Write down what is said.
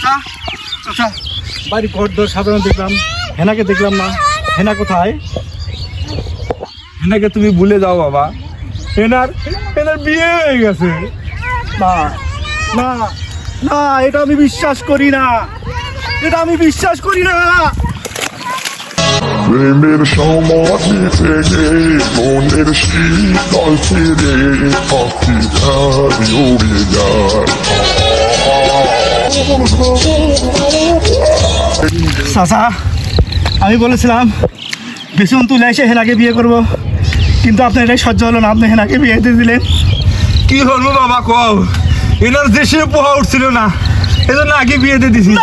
চাচা চাচা বাড়ি ঘর দর সাধারণ দেখলাম, হেনাকে দেখলাম না। হেনা কোথায়? হেনাকে তুমি ভুলে যাও বাবা, হেনার বিয়ে হয়ে গেছে। না না না, এটা আমি বিশ্বাস করি না, এটা আমি বিশ্বাস করি না। প্রেমের সমাধি থেকে মনের শীতল ফিরে পাখি উড়ে যায়। চাচা আমি বলেছিলাম বেসন তুলে এসে হেনাকে বিয়ে করব, কিন্তু আপনার এটাই সহ্য হলো না, আপনি হেনাকে বিয়ে দিয়ে দিলেন। কি করবো বাবা কও, এনার দেশে পোহা উঠছিল না, এজন্য আগে বিয়ে দিয়ে দিছি।